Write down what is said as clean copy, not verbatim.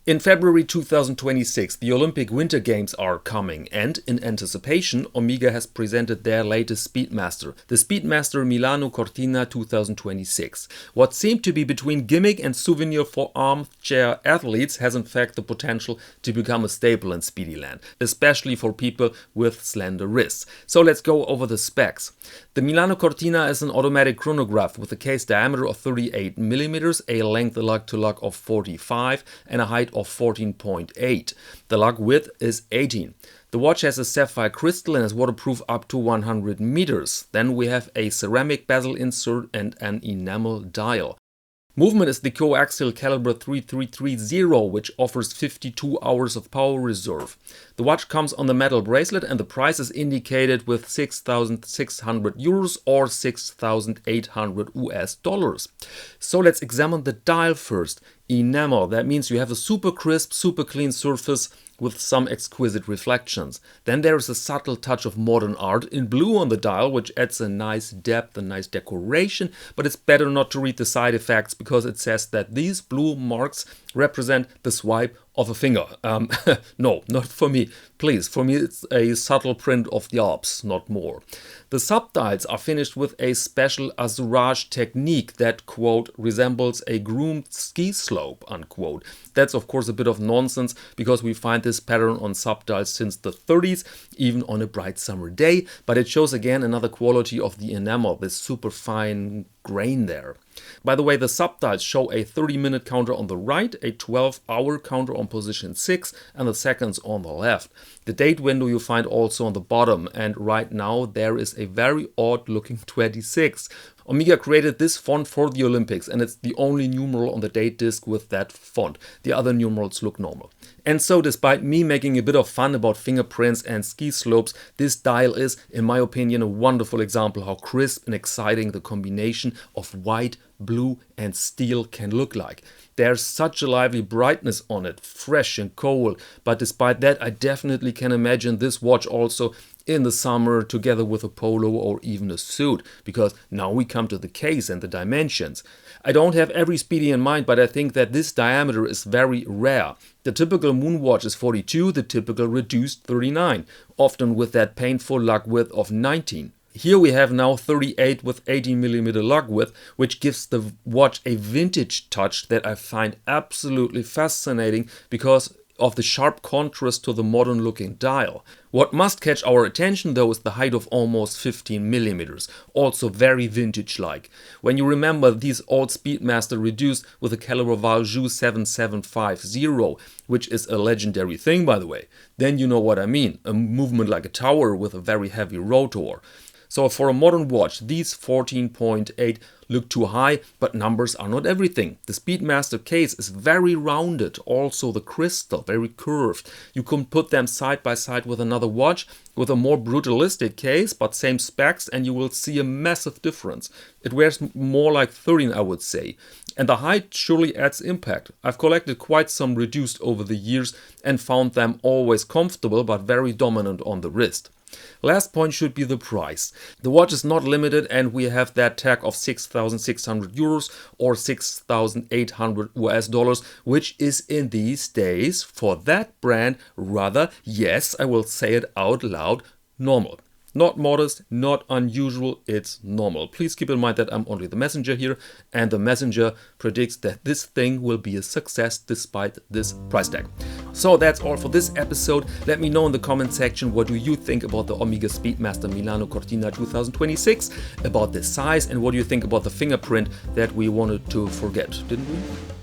In February 2026, the Olympic Winter Games are coming, and in anticipation, Omega has presented their latest Speedmaster, the Speedmaster Milano Cortina 2026. What seemed to be between gimmick and souvenir for armchair athletes has in fact the potential to become a staple in Speedy land, especially for people with slender wrists. So let's go over the specs. The Milano Cortina is an automatic chronograph with a case diameter of 38 mm, a length lug-to-lug of 45 and a height of 14.8. The lug width is 18. The watch has a sapphire crystal and is waterproof up to 100 meters. Then we have a ceramic bezel insert and an enamel dial. Movement is the coaxial caliber 3330, which offers 52 hours of power reserve. The watch comes on the metal bracelet and the price is indicated with 6,600 euros or 6,800 US dollars. So let's examine the dial first. Enamel, that means you have a super crisp, super clean surface with some exquisite reflections. Then there is a subtle touch of modern art in blue on the dial, which adds a nice depth, a nice decoration, but it's better not to read the side effects because it says that these blue marks represent the swipe of a finger. No, not for me. Please, for me it's a subtle print of the Alps, not more. The subdials are finished with a special azurage technique that, quote, resembles a groomed ski slope, unquote. That's of course a bit of nonsense because we find this pattern on subdials since the 30s, even on a bright summer day, but it shows again another quality of the enamel, this super fine grain there. By the way, the subdials show a 30-minute counter on the right, a 12-hour counter on position 6 and the seconds on the left. The date window you find also on the bottom, and right now there is a very odd looking 26. Omega created this font for the Olympics and it's the only numeral on the date disc with that font. The other numerals look normal. And so despite me making a bit of fun about fingerprints and ski slopes, this dial is, in my opinion, a wonderful example how crisp and exciting the combination of white, blue and steel can look like. There's such a lively brightness on it, fresh and cold, but despite that I definitely can imagine this watch also in the summer together with a polo or even a suit, because now we come to the case and the dimensions. I don't have every Speedy in mind, but I think that this diameter is very rare. The typical moon watch is 42, the typical reduced 39, often with that painful lug width of 19. Here we have now 38 with 18mm lug width, which gives the watch a vintage touch that I find absolutely fascinating because of the sharp contrast to the modern looking dial. What must catch our attention though is the height of almost 15mm, also very vintage-like. When you remember these old Speedmaster reduced with a caliber Valjoux 7750, which is a legendary thing by the way, then you know what I mean, a movement like a tower with a very heavy rotor. So for a modern watch, these 14.8 look too high, but numbers are not everything. The Speedmaster case is very rounded, also the crystal, very curved. You can put them side by side with another watch with a more brutalistic case, but same specs, and you will see a massive difference. It wears more like 13, I would say. And the height surely adds impact. I've collected quite some reduced over the years and found them always comfortable, but very dominant on the wrist. Last point should be the price. The watch is not limited and we have that tag of 6,600 euros or 6,800 US dollars, which is in these days for that brand rather, yes, I will say it out loud, normal. Not modest, not unusual, it's normal. Please keep in mind that I'm only the messenger here, and the messenger predicts that this thing will be a success despite this price tag. So that's all for this episode. Let me know in the comment section what do you think about the Omega Speedmaster Milano Cortina 2026, about the size, and what do you think about the fingerprint that we wanted to forget, didn't we?